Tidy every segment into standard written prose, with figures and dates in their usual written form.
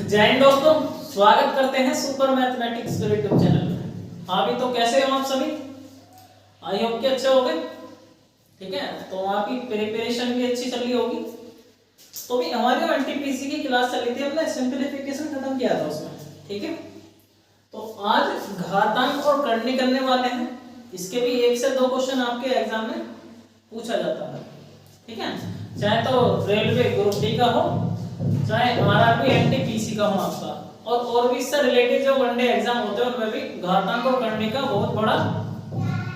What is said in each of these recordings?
जय हिंद दोस्तों, स्वागत करते हैं सुपर मैथमेटिक्स के यूट्यूब चैनल में। हाँ भी तो कैसे हो आप सभी? आई होप कि अच्छे हो गए। ठीक है, तो आपकी प्रिपरेशन भी अच्छी चल रही होगी। तो भी हमारी एनटीपीसी की क्लास चल रही थी, हमने सिंपलीफिकेशन खत्म किया था उसमें। ठीक है, तो आज घातांक और करनी करने वाले हैं। इसके भी 1 से 2 क्वेश्चन आपके एग्जाम में पूछा जाता है। ठीक है, चाहे तो रेलवे ग्रुप डी का हो, चाहे आरआरबी एनटीपीसी का हो आपका, और भी इससे रिलेटेड जो वनडे एग्जाम होते हैं उनमें भी घातांक और करने का बहुत बड़ा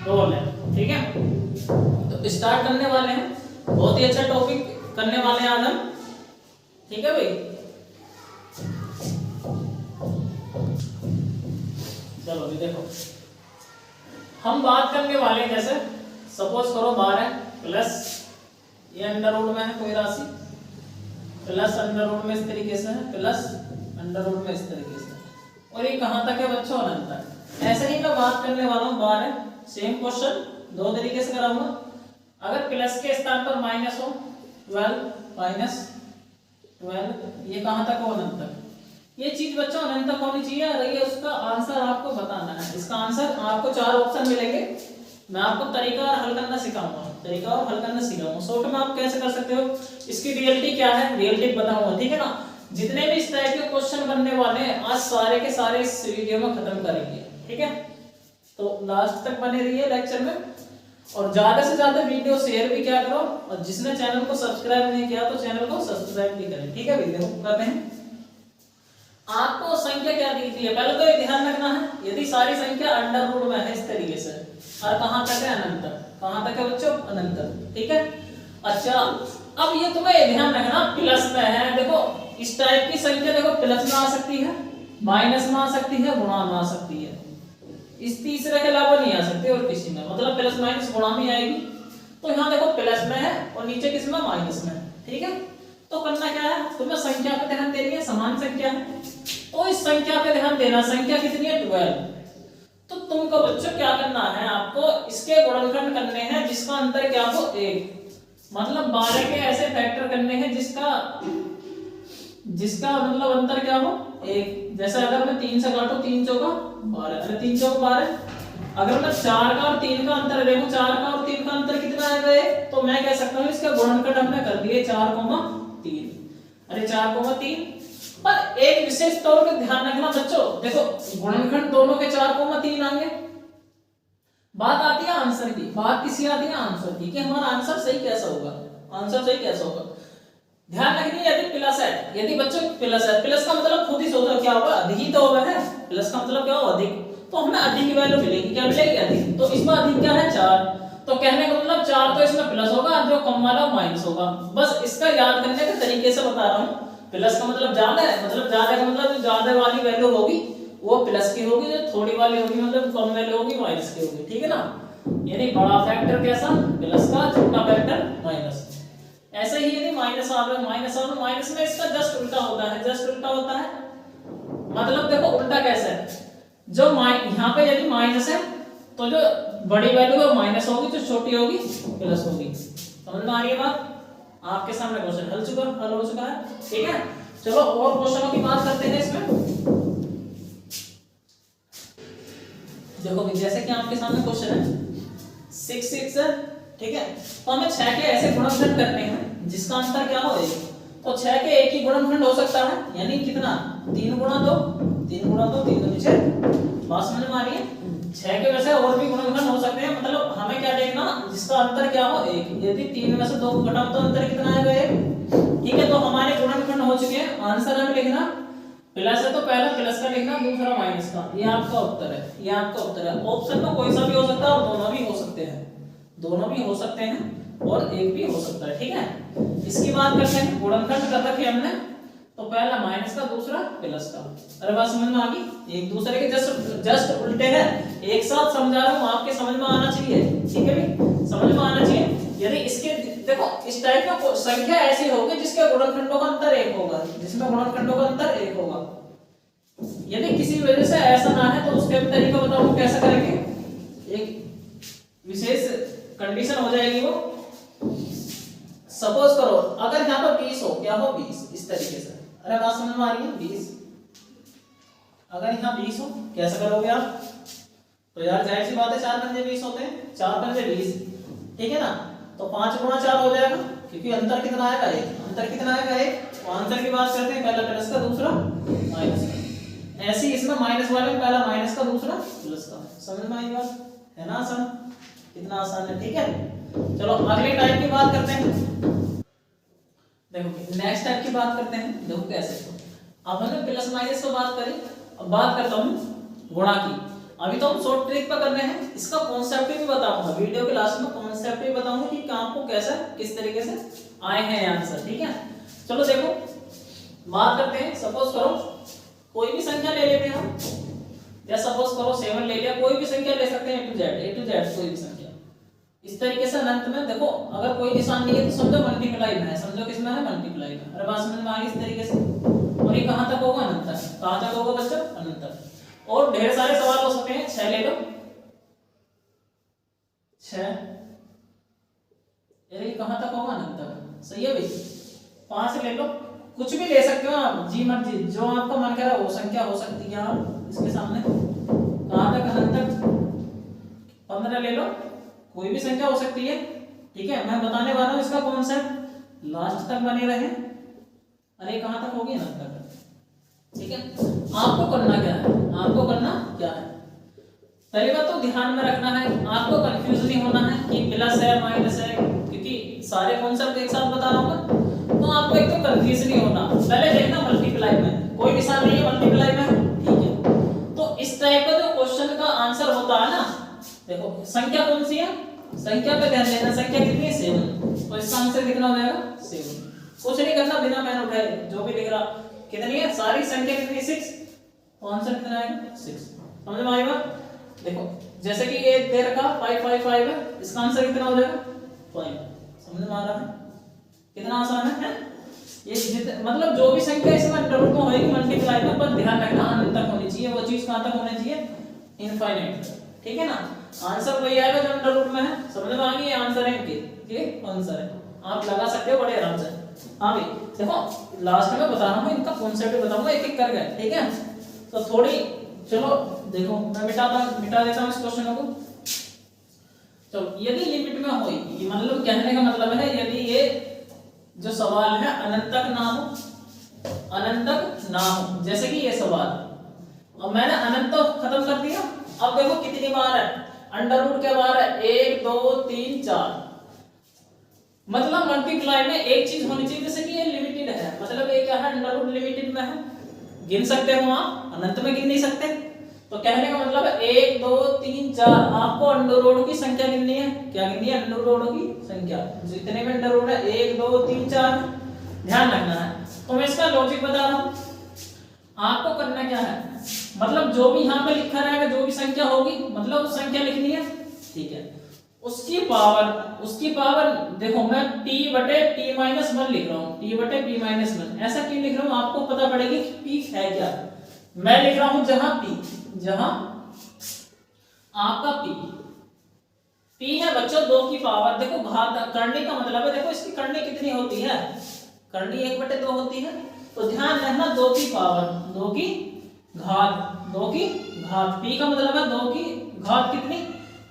रोल है। ठीक है, तो स्टार्ट करने वाले हैं। बहुत ही अच्छा टॉपिक करने वाले हैं आज हम। ठीक है भाई, चलो भी देखो, हम बात करने वाले हैं। जैसे सपोज करो 12 प्लस ये अंडर रूट में है कोई राशि, प्लस अंडर रूट में इस तरीके से है, प्लस अंडर रूट में इस तरीके से, और ये कहां तक है बच्चों? अनंत तक। ऐसे ही मैं बात करने वाला हूं 12। सेम क्वेश्चन 2 तरीके से कराऊंगा। अगर प्लस के स्थान पर माइनस हो 12 माइनस 12, ये कहां तक हो? अनंत तक। ये चीज बच्चों अनंत तक होनी चाहिए। और ये उसका आंसर आपको बताना है। इसका आंसर आपको 4 ऑप्शन मिलेंगे। मैं आपको तरीका और हल करना सिखाऊंगा, तरीका और हल करना सिखाऊंगा। शॉर्ट में आप कैसे कर सकते हो, इसकी रियलिटी क्या है, रियलिटी बताऊंगा। ठीक है ना, जितने भी इस टाइप के क्वेश्चन बनने वाले हैं आज सारे के सारे इस वीडियो में खत्म करेंगे। ठीक है, तो लास्ट तक बने रहिए लेक्चर में, और ज्यादा से ज्यादा वीडियो शेयर भी क्या करो, और जिसने चैनल को सब्सक्राइब नहीं किया तो चैनल को सब्सक्राइब भी करें। ठीक है, वीडियो करते हैं। आपको संख्या क्या दी थी पहले तो ये ध्यान रखना है। यदि सारी संख्या अंडर रूट में है इस तरीके से, और कहां तक है? अनंत तक। कहां तक है बच्चों? अनंत तक। ठीक है, अच्छा अब ये तुम्हें ध्यान रखना प्लस में है। देखो इस टाइप की संख्या देखो प्लस में आ सकती है, माइनस में आ सकती है, गुणा में आ सकती है। इस तीसरे के अलावा नहीं आ सकती और किसी में, मतलब प्लस माइनस गुणा में आएगी। तो यहाँ देखो प्लस में है और नीचे किस में? माइनस में। ठीक है, तो करना क्या है, तुम्हें संख्या पे ध्यान देनी है। समान संख्या है तो इस संख्या पे ध्यान देना। संख्या कितनी है? 12। तो तुमको बच्चों क्या करना है, आपको इसके गुणनखंड करने हैं जिसका अंतर क्या हो? 1। मतलब 12 के ऐसे फैक्टर करने हैं जिसका मतलब अंतर क्या हो? 1। जैसे अगर मैं 3 से काटूं, 3 चौका 12, अरे 3 चौका 12। अगर मैं 4 का और 3 का अंतर देखूं, 4 का और 3 का अंतर कितना आएगा? 1। तो मैं कह सकता हूं इसका गुणनखंड हमने कर दिए 4,3। अरे 4,3। पर एक विशेष तौर पे ध्यान रखना बच्चों, देखो गुणनखंड दोनों के 4,3 आएंगे। बात आती है आंसर की, बात किसी आती है आंसर की, कि हमारा आंसर सही कैसा होगा, आंसर सही कैसा होगा। ध्यान रखनी है, यदि प्लस है, यदि बच्चों प्लस है, प्लस का मतलब खुद ही सोचो क्या होगा? अधिक ही तो होगा है। प्लस का मतलब क्या होगा? अधिक। तो हमें अधिक की वैल्यू मिलेगी, क्या मिलेगी? अधिक। तो इसमें अधिक क्या है? 4। तो कहने का मतलब 4 तो इसमें प्लस होगा, जो कम वाला माइनस होगा। बस इसका याद करने के तरीके से बता रहा हूं। प्लस का मतलब ज्यादा है, मतलब ज्यादा का मतलब जो ज्यादा वाली वैल्यू होगी वो प्लस की होगी, जो थोड़ी वाली होगी मतलब कम वैल्यू होगी माइनस की होगी। ठीक है ना, यानी बड़ा फैक्टर कैसा? प्लस का, छोटा फैक्टर माइनस। ऐसे ही यदि माइनस आ रहा है, माइनस में इसका जस्ट उल्टा होता है, जस्ट उल्टा होता है। मतलब देखो उल्टा कैसे है, जो यहाँ पे यदि माइनस है तो जो बड़ी वैल्यू है माइनस होगी, जो छोटी होगी प्लस होगी। समझ में आ रही है बात? आपके सामने क्वेश्चन हल हो चुका है। ठीक है, चलो और क्वेश्चनों की बात करते हैं इसमें। देखो जैसे कि आपके सामने क्वेश्चन है 6 6। ठीक है, तो हमें 6 के ऐसे गुणनखंड करने हैं जिसका अंतर क्या हो? 1। तो 6 के एक ही गुणनखंड हो सकता है, यानी कितना? 3 गुणा 2, 3 गुणा 2, 3 दूनी 6। बात समझ में आ रही है? 6 के वैसे और भी गुणनखंड हो सकते हैं। मतलब हमें क्या देखना, जिसका अंतर क्या हो? 1। यदि 3 में से 2 को घटाओ तो अंतर कितना आएगा? 1। ठीक है, तो हमारे गुणनखंड हो चुके हैं। आंसर हमें लिखना प्लस है तो पहला प्लस का लिखना, दूसरा माइनस का। ये आपका उत्तर है, ये आपका उत्तर है। ऑप्शन में कोई सा भी हो सकता है और दोनों भी हो सकते हैं, दोनों भी हो सकते हैं और एक भी हो सकता है। ठीक है, इसकी बात करते हैं। गुणनखंड कर रखे हमने, तो पहला माइनस का, दूसरा प्लस का। अरे बात समझ में आ गई? एक दूसरे के जस्ट उल्टे हैं, एक साथ समझा रहा हूं, आपके समझ में आना चाहिए। ठीक है भाई, समझ में आना चाहिए। यदि इसके देखो इस टाइप का संख्या ऐसी होगी जिसके गुणनखंडों का अंतर 1 होगा, जिसमें गुणनखंडों का अंतर 1 होगा। यदि किसी वजह से ऐसा ना है तो उसके भी तरीका बताऊं कैसे करेंगे। एक विशेष कंडीशन हो जाएगी वो। सपोज करो अगर यहाँ पर 20 हो, क्या हो? 20 इस तरीके से। अरे बात समझ में आ रही है? 20 अगर यहाँ 20 हो कैसे करोगे आप? तो यार जाहिर सी बात है 4 पंजे 20 होते हैं, 4 पंजे 20, ठीक है ना। तो 5 गुणा 4 हो जाएगा, क्योंकि अंतर कितना आएगा? 1। अंतर कितना आएगा? 1। तो आंसर की बात करते हैं, पहला प्लस का दूसरा माइनस का। ऐसे ही इसमें माइनस वाले में पहला माइनस का दूसरा प्लस का। समझ में आई बात? है ना आसान? कितना आसान है, ठीक है। चलो अगले टाइप की बात करते हैं। देखो नेक्स्ट टाइप की बात करते हैं। देखो कैसे, अब हमने प्लस माइनस को बात करी, अब बात करता हूँ गुणा की। अभी तो हम शॉर्ट ट्रिक पर कर रहे हैं, इसका कॉन्सेप्ट भी बताऊंगा वीडियो के लास्ट में, कॉन्सेप्ट भी बताऊंगा कि आपको कैसा किस तरीके से आए हैं आंसर, ठीक है। चलो देखो बात करते हैं। सपोज करो कोई भी संख्या ले लेते हैं हम, या सपोज करो 7 ले लिया, कोई भी संख्या ले सकते हैं ए टू जेड कोई भी संख्या। इस तरीके से अनंत में देखो अगर कोई निशान नहीं है तो समझो मल्टीप्लाई में है, समझो किसमें है? मल्टीप्लाई में। अरे बात समझ में आ गई इस तरीके से। और ये कहां तक होगा? अनंत तक। कहां तक होगा बच्चों? अनंत तक। और ढेर सारे सवाल हो सकते हैं। 6 ले लो, 6, ये कहां तक होगा? अनंत तक। सही है भाई। 5 ले लो, कुछ भी ले सकते हो आप, जी मर्जी जो आपका मन करे वो संख्या हो सकती है आप इसके सामने। कहां तक? अनंत तक। 15 ले लो, कोई भी संख्या हो सकती है, ठीक है। मैं बताने वाला हूं इसका कॉन्सेप्ट, लास्ट तक बने रहे। अरे कहां तक होगी? अनंत तक, ठीक है। आपको करना क्या है? आपको करना क्या है? पहली बात तो ध्यान में रखना है, आपको कंफ्यूज नहीं होना है कि प्लस है माइनस है, क्योंकि सारे कॉन्सेप्ट एक साथ बता रहा हूँ तो आपको एक तो कंफ्यूज नहीं होना। पहले देखना मल्टीप्लाई में कोई निशान नहीं है, मल्टीप्लाई में, ठीक है। तो इस टाइप का जो क्वेश्चन का आंसर होता है ना, देखो संख्या कौन सी है? संख्या पे ध्यान देना, संख्या कितनी है? 7। तो इसका आंसर कितना हो जाएगा? 7। कुछ नहीं करना, बिना पेन उठाए जो भी लिख रहा कितनी है, सारी संख्या कितनी? 6। तो आंसर कितना आएगा? 6। समझ में आएगा? देखो जैसे कि ये दे रखा 555 है, इसका आंसर कितना हो जाएगा? 5। समझ में आ रहा है? कितना आसान है ये। मतलब जो भी संख्या इसमें अंडर रूट में होगी मल्टीप्लाई में, पर ध्यान रखना अनंत तक होनी चाहिए वो चीज। कहां तक होनी चाहिए? इनफाइनाइट, ठीक है ना। आंसर वही आएगा जो अंडर रूट में है। समझ में आ गई? आंसर है इनके, ये आंसर है, आप लगा सकते हो बड़े आराम से। हाँ भाई देखो लास्ट में बता रहा हूँ, इनका कॉन्सेप्ट बताऊंगा एक एक करके, ठीक है। तो थोड़ी चलो देखो मैं मिटा देता हूँ इस क्वेश्चन को। चलो यदि लिमिट में हो, मतलब कहने का मतलब है यदि ये जो सवाल है अनंत तक ना हो, अनंत तक ना हो, जैसे कि ये सवाल, अब मैंने अनंत तो खत्म कर दिया। अब देखो कितनी बार है? अंडर रूट के बार है 1 2 3 4। मतलब मल्टीप्लाई में एक चीज होनी चाहिए, जैसे कि ये लिमिटेड है, मतलब ये क्या है? अंडर रूट लिमिटेड में है, गिन सकते हो आप, अनंत में गिन नहीं सकते। तो कहने का मतलब है 1 2 3 4 आपको अंडर रूट की संख्या गिननी है। क्या गिननी है? अंडर रूट की संख्या, जितने में अंडर रूट है 1 2 3 4 ध्यान रखना है। तो मैं इसका लॉजिक बता रहा हूं, आपको करना क्या है, मतलब जो भी यहाँ पे लिखा रहेगा, जो भी संख्या होगी मतलब उस संख्या लिखनी है, ठीक है। उसकी पावर देखो मैं t बटे t माइनस 1 लिख रहा हूँ, t बटे p माइनस 1। ऐसा क्यों लिख रहा हूँ? आपको पता पड़ेगी कि p है क्या। मैं लिख रहा हूँ जहां आपका p है बच्चों 2 की पावर। देखो घात करने का मतलब है, देखो इसकी करनी कितनी होती है? करनी 1 बटे 2 होती है। तो ध्यान रखना 2 की पावर, 2 की घात, 2 की घात। p का मतलब है 2 की घात कितनी?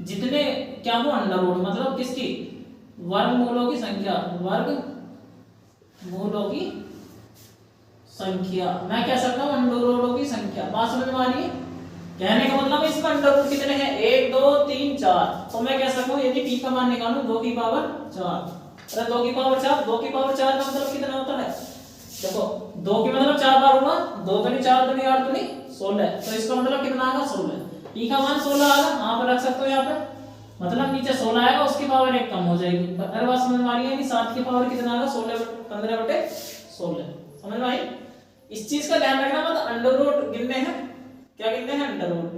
जितने क्या हो अंडर रूट, मतलब किसकी? वर्गमूलों की संख्या, वर्गमूलों की संख्या। मैं कह सकता हूं अंडर रूटों की संख्या। बात समझ में आ रही है? कहने का मतलब इसमें अंडर रूट कितने हैं? 1 2 3 4। तो मैं कह सकता हूं यदि p का मान निकालूं 2 की पावर 4, अरे 2 की पावर 4, 2 की पावर 4 का मतलब कितना होता है? देखो 2 की मतलब 4 बार होगा, 2 तो नहीं 4 तो नहीं 8 तो नहीं 16। तो इसका मतलब कितना आएगा? 16। p का मान 16 आएगा, आप रख सकते हो यहाँ पे, मतलब नीचे 16 आएगा, उसकी पावर 1 कम हो जाएगी। अरे बात समझ में आ रही है? 7 की पावर कितना आएगा? 15 बटे 16। समझ में आई? इस चीज का ध्यान रखना, मतलब अंडर रूट गिनने हैं, क्या गिनने हैं? Under root.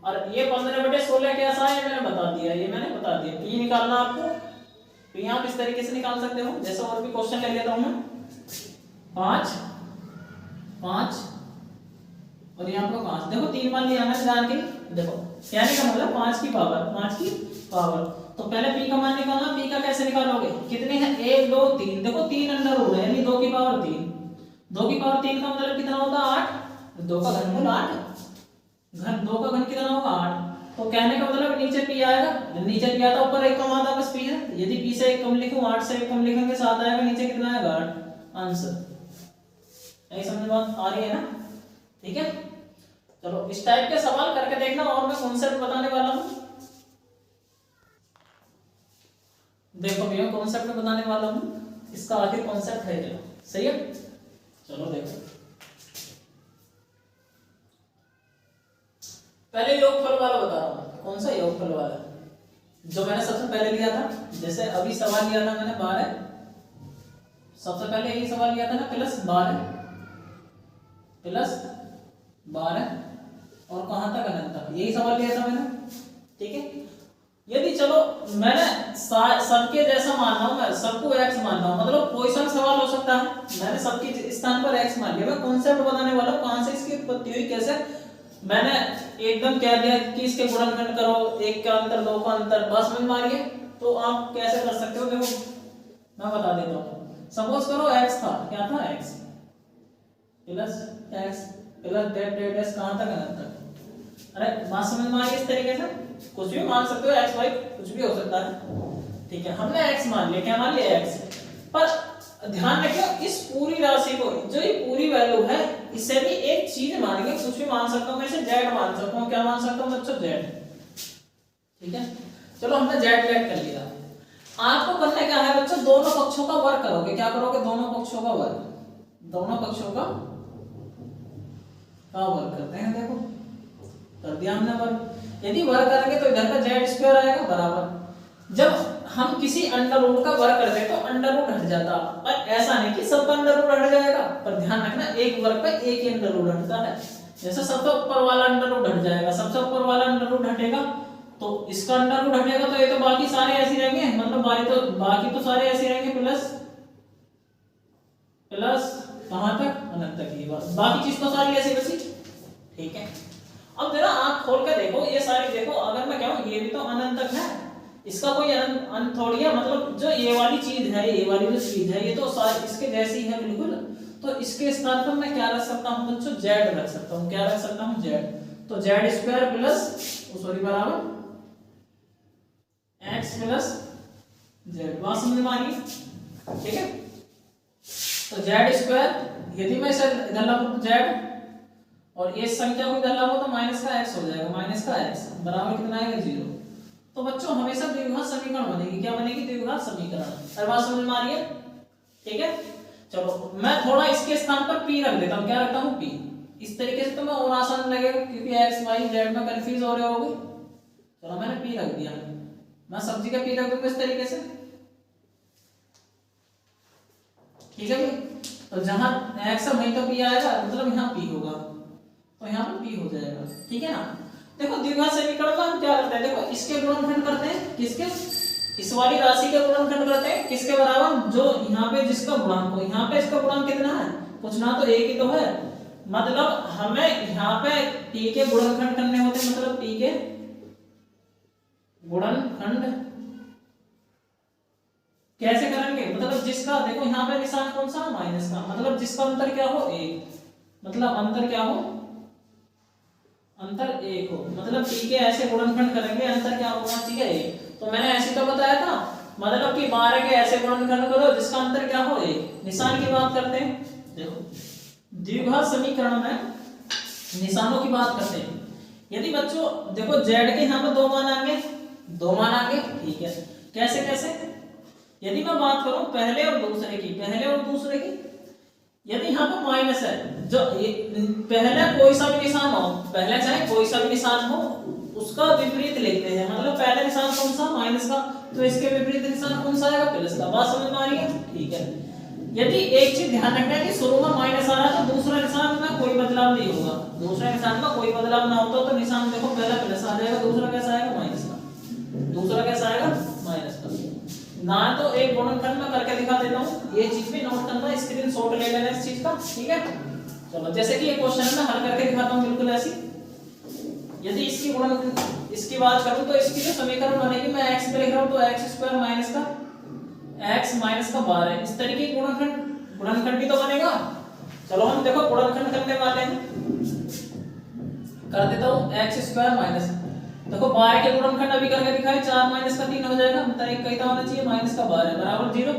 और ये 15 बटे 16 कैसा है मैंने बता दिया, ये मैंने बता दिया। p निकालना आपको, p आप इस तरीके से निकाल सकते हो। जैसे और भी क्वेश्चन ले लेता हूं मैं, 5 5 और यहाँ पर 5। देखो 3 मान लिया मैंने जान के, देखो कहने का मतलब 5 की पावर। तो पहले p का मान निकालना। p का कैसे निकालोगे? कितने हैं? 1 2 3। देखो 3 अंडर रूट है, यानी 2 की पावर 3। 2 की पावर 3 का मतलब कितना होता है? 2 का घनमूल 8, घन 2 का घन कितना होगा 8। तो कहने का मतलब नीचे p आएगा, नीचे p आता ऊपर 1 कम आता बस p है। यदि p से 1 कम लिखूं 8 से 1 कम लिखेंगे 7 आएगा, नीचे कितना आएगा 8 आंसर। यही समझ में आ रही है ना? ठीक है, चलो इस टाइप के सवाल करके देखना और मैं कॉन्सेप्ट बताने वाला हूं। देखो भैया कॉन्सेप्ट बताने वाला हूं, इसका आखिर कॉन्सेप्ट है क्या, सही है? चलो देखो, पहले योगफल वाला बता रहा हूं। कौन सा योगफल वाला? जो मैंने सबसे पहले लिया था, जैसे अभी सवाल लिया था मैंने 12, सबसे पहले यही सवाल लिया था ना, +12 और कहां तक अनंत तक, यही सवाल लिया था मैंने। ठीक है, यदि चलो मैंने सबके जैसा मान रहा हूं, मैं सबको x मान रहा हूं, मतलब कोई सा सवाल हो सकता है, मैंने सबके स्थान पर x मान लिया। मैं कॉन्सेप्ट बताने वाला हूं, कहां से इसकी उत्पत्ति हुई, कैसे। मैंने एकदम कह दिया कि इसके गुणनखंड करो, 1 का अंतर 2 का अंतर, बस में मारिए। तो आप कैसे कर सकते हो, देखो मैं बता देता हूं। सपोज करो x था, क्या था x प्लस डेट कहां तक अनंत तक। अरे बात समझ में आ रही है? इस तरीके से कुछ भी मान सकते हो, x y कुछ भी हो सकता है। ठीक है, हमने x मान लिया, क्या मान लिया x। पर ध्यान रखियो इस पूरी राशि को, जो ये पूरी वैल्यू है, इससे भी एक चीज मानेंगे, कुछ भी मान सकता हूं मैं, इसे z मान सकता हूं। क्या मान सकता हूं बच्चों? z। ठीक है, चलो हमने z लेट कर लिया। आपको करना क्या है बच्चों, दोनों पक्षों का वर्ग करोगे। क्या करोगे? दोनों पक्षों का वर्ग, दोनों पक्षों का वर्ग करते हैं। देखो कर दिया हमने वर्ग। यदि वर्ग करेंगे तो इधर का z² आएगा बराबर। जब हम किसी अंडर रूट का वर्ग करते हैं तो अंडर रूट हट जाता, पर ऐसा नहीं कि सबका अंडर रूट हट जाएगा। पर ध्यान रखना एक वर्ग पे एक ही अंडर रूट हटता है। जैसे सबसे ऊपर वाला अंडर रूट हट जाएगा, सबसे ऊपर वाला अंडर रूट हटेगा तो इसका अंडर रूट हटेगा, तो ये तो बाकी सारे ऐसे रहेंगे, मतलब बाकी तो सारे ऐसे रहेंगे, प्लस कहां तक? अनंत तक ही, बस बाकी चीज तो सारी ऐसी बची। ठीक है, अब जरा आंख खोल के देखो, ये सारी देखो, अगर मैं कहूं ये भी तो अनंत तक है, इसका कोई अंत थोड़ी है। मतलब जो ये वाली चीज है, ये वाली जो चीज है, ये तो सारी इसके जैसी है बिल्कुल। तो इसके स्थान पर मैं क्या रख सकता हूं बच्चों? z रख सकता हूं। क्या रख सकता हूं? z। तो z² प्लस बराबर x प्लस z। बात समझ में आ रही है? ठीक है, तो z², यदि मैं इसे इधर लाऊं z और ये संख्या को इधर लाऊं तो माइनस का x हो जाएगा, माइनस का x बराबर कितना आएगा? 0। तो बच्चों हमेशा द्विघात समीकरण बनेगी। क्या बनेगी? द्विघात समीकरण। हर बात समझ में आ रही है? ठीक है, चलो मैं थोड़ा इसके स्थान पर p रख देता हूं। क्या रखता हूं? p। इस तरीके से तो मैं और आसान लगेगा, क्योंकि x y z में कंफ्यूज हो रहे होगे। चलो मैंने p रख दिया, मैं सब्जी का p रख दूंगा इस तरीके से। ठीक है भाई, तो जहां x है वहीं तो p आएगा, मतलब यहां p होगा, तो यहां पर p हो जाएगा। ठीक है ना? देखो द्विघात समीकरण में हम क्या करते हैं, देखो इसके गुणनखंड करते हैं, किसके? इस वाली राशि के गुणनखंड करते हैं, किसके बराबर? जो यहाँ पे जिसका गुणांक हो, यहाँ पे इसका गुणांक कितना है? पूछना तो एक ही तो है, मतलब हमें यहाँ पे t के गुणनखंड करने होते हैं, मतलब t के गुणनखंड कैसे करेंगे? मतलब जिसका, देखो यहाँ पे निशान कौन सा? माइनस का, मतलब जिसका अंतर क्या हो? 1, मतलब अंतर क्या हो? अंतर 1 हो, मतलब t के ऐसे गुणनखंड करेंगे, अंतर क्या होगा? ठीक है 1। तो मैंने ऐसे तो बताया था, मतलब कि 12 के ऐसे गुणनखंड करो जिसका अंतर क्या हो? 1। निशान की बात करते हैं, देखो द्विघात समीकरण में निशानों की बात करते हैं। यदि बच्चों देखो z के यहाँ पर 2 मान आएंगे, 2 मान आएंगे। ठीक है, कैसे कैसे? यदि मैं बात करूं पहले और दूसरे की, यदि यहाँ पर माइनस है, जो पहले कोई सा भी निशान हो, पहले चाहे कोई सा भी निशान हो, उसका विपरीत लिखते हैं। मतलब पहला निशान कौन सा? माइनस का, तो इसके विपरीत निशान कौन सा आएगा? प्लस का। बात समझ में आ रही है? ठीक है, यदि एक चीज ध्यान रखना है कि शुरू में माइनस आ रहा है तो दूसरा निशान में कोई बदलाव नहीं होगा। दूसरे निशान में कोई बदलाव ना होता तो निशान देखो पहला प्लस आ जाएगा, दूसरा कैसा आएगा? माइनस का। दूसरा कैसा आएगा? माइनस का। ना तो एक गुणनखंड में करके दिखा देता हूँ, ये चीज भी नोट करना, स्क्रीनशॉट ले लेना इस चीज का। ठीक है, चलो जैसे कि ये क्वेश्चन में हल करके दिखाता हूँ बिल्कुल ऐसी। यदि इसकी बात करूं तो इसकी जो समीकरण बनेगी, मैं x पे लिख रहा हूं तो x² माइनस का x माइनस का 12, इस तरीके की गुणनखंड भी तो बनेगा। चलो हम देखो गुणनखंड करने वाले हैं। कर देता हूँ एक्स स्क्वायर माइनस, देखो 12 के गुणनखंड अभी करके दिखाए, 4 माइनस का 3 हो जाएगा, मतलब एक कैसा होना चाहिए माइनस का 12 बराबर 0,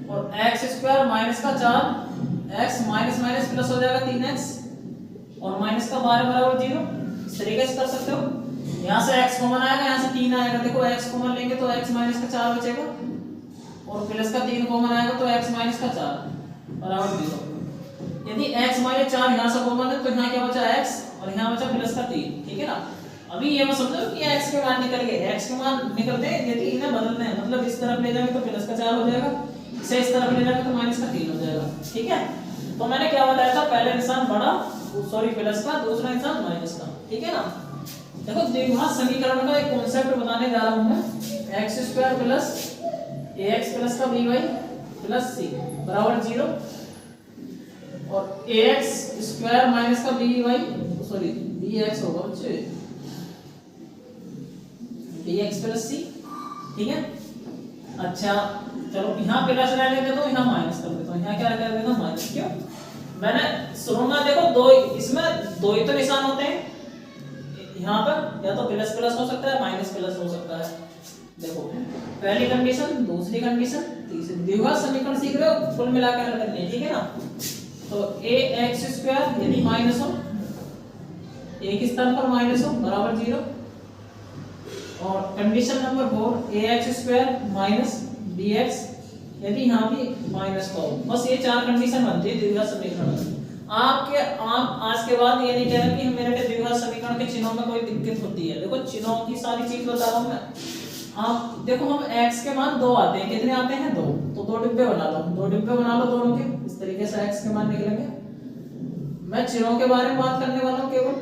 और एक्स स्क्वायर माइनस का 4 एक्स माइनस माइनस प्लस हो जाएगा 3x और माइनस का 12 बराबर 0। इस तरीके से कर सकते हो। यहाँ से x कॉमन आएगा, यहाँ से 3 आएगा, देखो x कॉमन लेंगे तो x माइनस का 4 बचेगा और प्लस का 3 कॉमन आएगा तो x माइनस का 4 बराबर 0। यदि x माइनस 4 यहाँ से कॉमन है तो यहाँ क्या बचा x और यहाँ बचा प्लस का 3, ठीक है ना। अभी ये मत समझो कि x के मान निकल गए, x के मान निकलते हैं यदि इन्हें बदलते हैं, मतलब इस तरफ ले जाएंगे तो प्लस का 4 हो जाएगा, इसे इस तरफ ले जाएंगे तो माइनस का 3 हो जाएगा, ठीक है। तो मैंने क्या बताया था, पहले निशान बड़ा सॉरी प्लस का, दूसरा निशान माइनस का, ठीक है ना। देखो द्विघात समीकरण का एक कॉन्सेप्ट बताने जा रहा हूं मैं, x square plus ax plus का by प्लस c बराबर 0 और ax स्क्वायर माइनस का by सॉरी bx होगा बच्चे bx प्लस c, ठीक है। अच्छा चलो यहाँ प्लस रह लेते तो यहाँ माइनस कर देता हूँ, यहाँ क्या कर देता हूँ माइनस, क्यों मैंने शुरू में देखो दो, इसमें दो ही तो निशान होते हैं, यहाँ पर या तो प्लस प्लस हो सकता है माइनस प्लस हो सकता है। देखो पहली कंडीशन, दूसरी कंडीशन, तीसरी, द्विघात समीकरण सीख रहे हो, कुल मिलाकर हल करनी है, ठीक है ना। तो ax स्क्वायर यदि माइनस हो, एक स्थान पर माइनस हो बराबर 0 और condition number 4 ax square minus bx यदि यहाँ भी माइनस का हो, बस ये 4 कंडीशन बनती है द्विघात समीकरण में। आप आज के बाद ये नहीं कह रहा कि मेरे के द्विघात समीकरण के चिन्हों में कोई दिक्कत होती है। देखो चिन्हों की सारी चीज बता रहा हूँ मैं। आप देखो हम x के मान 2 आते हैं, कितने आते हैं 2, तो 2 डिब्बे बना लो, 2 डिब्बे बना लो दोनों के, इस तरीके से x के मान निकलेंगे। मैं चिन्हों के बारे में बात करने वाला हूँ, केवल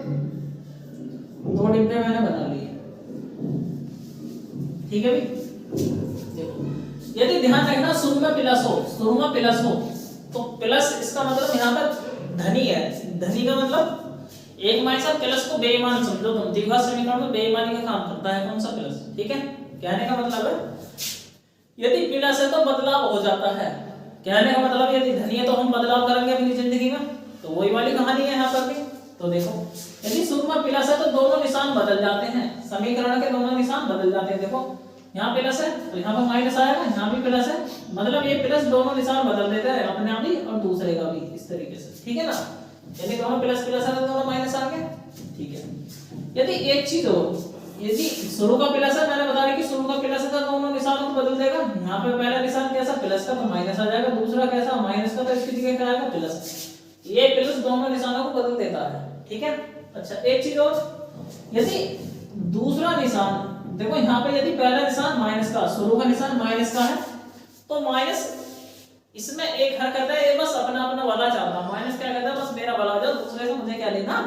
2 डिब्बे मैंने बना लिए, ठीक है भाई। देखो यदि ध्यान रखना शुरू में प्लस हो, शुरू में प्लस हो तो प्लस इसका मतलब यहाँ पर धनी है, धनी का मतलब एक माइनस प्लस को बेईमान समझो तुम, द्विघात समीकरण में बेईमानी का काम करता है कौन सा प्लस, ठीक है। कहने का मतलब है यदि प्लस है तो बदलाव हो जाता है, कहने का मतलब यदि धनी है तो हम बदलाव करेंगे अपनी जिंदगी में, तो वही वाली कहानी है यहाँ पर भी। तो देखो यदि शुरू में प्लस है तो दोनों निशान बदल जाते हैं, समीकरण के दोनों निशान बदल जाते हैं। देखो यहाँ प्लस है तो यहाँ पर माइनस आएगा, यहाँ भी प्लस है, मतलब ये प्लस दोनों निशान बदल देता है, अपने आप ही और दूसरे का भी, इस तरीके से, ठीक है ना। यदि दोनों प्लस प्लस है तो दोनों माइनस आ गए, ठीक है। यदि एक चीज हो, यदि शुरू का प्लस है, मैंने बता दिया कि शुरू का प्लस है तो दोनों निशानों को बदल देगा। यहाँ पे पहला निशान कैसा प्लस का तो माइनस आ जाएगा, दूसरा कैसा माइनस का तो इसकी जगह क्या आएगा प्लस, ये प्लस दोनों निशानों को बदल देता है, ठीक है। अच्छा एक चीज और, यदि दूसरा निशान देखो यहाँ पे यदि पहला निशान माइनस का, शुरू का निशान माइनस का है तो माइनस इसमें एक हरकत है, ये बस अपना अपना वाला चाहता है, माइनस क्या कहता है बस मेरा वाला हो जाओ, दूसरे से मुझे क्या लेना।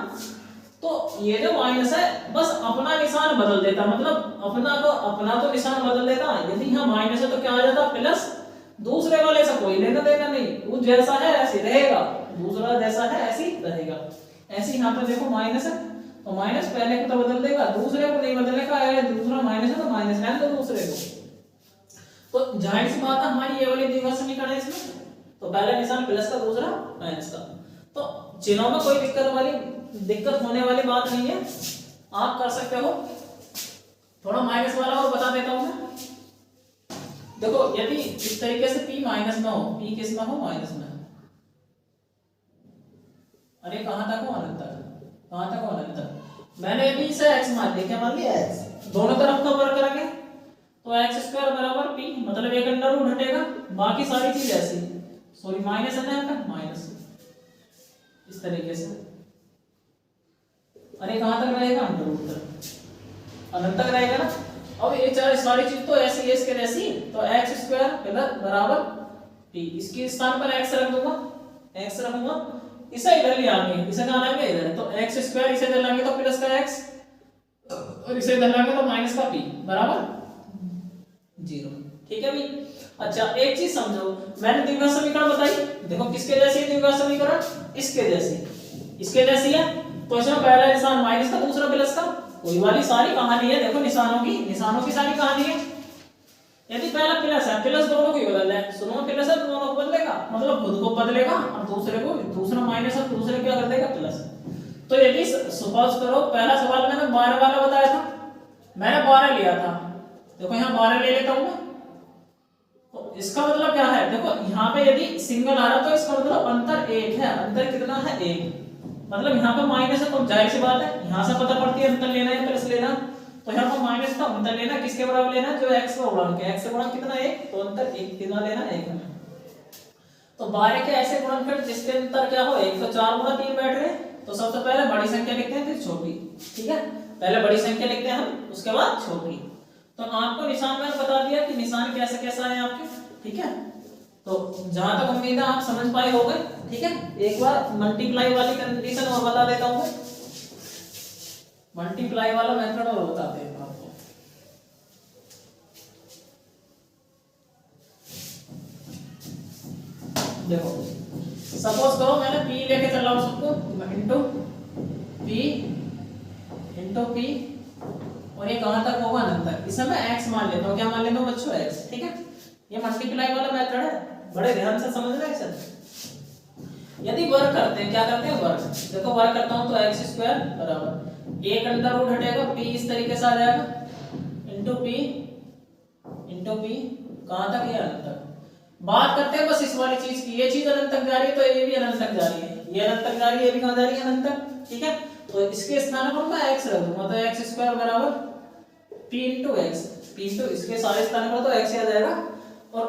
तो ये जो माइनस है बस अपना निशान बदल देता, मतलब अपना तो निशान बदल देता। यदि यहाँ माइनस है तो क्या आ जाता प्लस, दूसरे वाले से कोई लेना देना नहीं, वो जैसा है ऐसे रहेगा, दूसरा जैसा है ऐसे ही रहेगा। ऐसे यहाँ पे देखो माइनस है तो माइनस पहले को तो बदल देगा, दूसरे को नहीं बदलेगा, दूसरा माइनस है तो माइनस रहने दो दूसरे को। तो जाहिर सी बात है हमारी ये वाली द्विघात समीकरण है, इसमें तो पहला निशान प्लस का, दूसरा माइनस का, तो चिन्हों में कोई दिक्कत होने वाली बात नहीं है, आप कर सकते हो। थोड़ा माइनस वाला और बता देता हूं मैं। देखो यदि इस तरीके से p माइनस में हो, p किस में हो माइनस में, अरे कहां तक हो अनंत तक, कहां तक हो अनंत तक। मैंने अभी इसे x मान लिया, क्या मान लिया x, दोनों तरफ का वर्ग करेंगे तो x स्क्वायर बराबर p, मतलब एक अंडर रूट हटेगा, बाकी सारी चीज ऐसी, सॉरी माइनस है ना यहाँ पे माइनस, इस तरीके से। अरे कहां तक रहेगा अंडर रूट तक, अनंत तक रहेगा ना। अब ये सारी चीज तो ऐसी है इसके जैसी, तो x स्क्वायर बराबर p, इसके स्थान पर x रख दूंगा, x रखूंगा, इसे इधर ले आएंगे, इसे कहां लाएंगे इधर, तो x स्क्वायर इसे इधर लाएंगे तो प्लस का x और इसे इधर लाएंगे तो माइनस का p बराबर 0, ठीक है भाई। अच्छा एक चीज समझो, मैंने द्विघात समीकरण बताई, देखो किसके जैसी है द्विघात समीकरण, इसके जैसी है, तो इसमें पहला निशान माइनस का, दूसरा प्लस का, वही वाली सारी कहानी है। देखो निशानों की सारी कहानी है। यदि पहला प्लस है, प्लस दोनों को ही बदल है, शुरू में प्लस है तो दोनों को बदलेगा, मतलब खुद को बदलेगा और दूसरा माइनस है दूसरे क्या कर देगा प्लस। तो यदि सपोज करो पहला सवाल मैंने 12 वाला बताया था, मैंने 12 लिया था, देखो यहाँ 12 ले लेता हूं मैं, तो इसका मतलब क्या है, देखो यहाँ पे यदि सिंगल आ रहा तो इसका मतलब अंतर 1 है, अंतर कितना है 1, मतलब यहाँ पे माइनस है तो जाहिर सी बात है यहाँ से पता पड़ती है अंतर लेना है प्लस लेना, तो यहाँ पर माइनस था, अंतर लेना किसके बराबर लेना जो x का गुणक है, x का गुणक कितना 1, तो अंतर 1 कितना लेना 1 है। तो 12 के ऐसे गुणनखंड जिसके अंतर क्या हो 1, तो 4 गुणा 3 बैठ रहे, तो सबसे पहले बड़ी संख्या लिखते हैं फिर छोटी, ठीक है, पहले बड़ी संख्या लिखते हैं हम उसके बाद छोटी। तो आपको निशान मैंने बता दिया कि निशान कैसा कैसा है आपके, ठीक है, तो जहां तक उम्मीद है आप समझ पाए होंगे, ठीक है। एक बार मल्टीप्लाई वाली कंडीशन और बता देता हूं, मल्टीप्लाई वाला मेथड और बताते हैं आपको। देखो सपोज करो मैंने p लेके चल रहा हूं सबको, इंटू p और ये कहां तक होगा अनंत तक, इसे मैं x मान लेता हूं, क्या मान लेता हूं बच्चों x, ठीक है, ये मल्टीप्लाई वाला मेथड है, बड़े ध्यान से समझ रहे हैं सर। यदि वर्ग करते हैं, क्या करते हैं वर्ग, देखो वर्ग करता हूं तो x² बराबर एक अंडर रूट हटेगा, p इस तरीके से आ जाएगा, इंटू p कहां तक, ये अनंत तक। बात करते हैं बस इस वाली चीज की, ये चीज अनंत तक जा रही है तो ये भी अनंत तक जा रही है, ये अनंत तक जा रही है, ये भी कहां जा रही है अनंत तक, ठीक है, तो इसके स्थान पर मैं x रख दूंगा, तो x² बराबर p into x, p into इसके सारे स्थान पर तो x आ जाएगा, और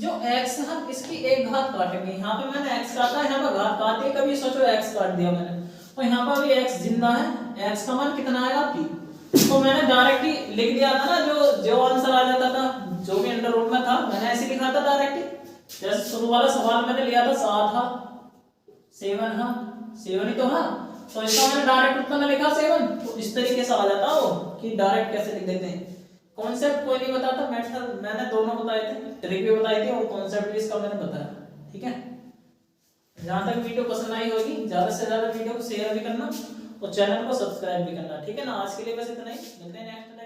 जो x हम इसकी एक घात काटेंगे, यहाँ पे मैंने x काटा, यहाँ पे घात काटे, कभी सोचो x काट दिया मैंने, तो यहाँ पर भी x जिंदा है, x का मान कितना आएगा p, तो मैंने डायरेक्ट ही लिख दिया था ना, जो आंसर आ जाता था जो भी अंडर रूट में था मैंने ऐसे लिखा था डायरेक्ट ही, जैसे शुरू वाला सवाल मैंने लिया था 7 हा 7 ही तो हाँ, तो इसका मैंने डायरेक्ट उत्तर लिखा 7, तो इस तरीके से आ जाता वो कि डायरेक्ट कैसे लिख देते हैं। कॉन्सेप्ट कोई नहीं बताता, मेथड मैंने दोनों बताए थे, ट्रिक भी बताई थी और कॉन्सेप्ट भी इसका मैंने बताया, ठीक है। जहां तक वीडियो पसंद आई होगी ज्यादा से ज्यादा वीडियो को शेयर भी करना और चैनल को सब्सक्राइब भी करना, ठीक है ना। आज के लिए बस इतना ही, मिलते हैं नेक्स्ट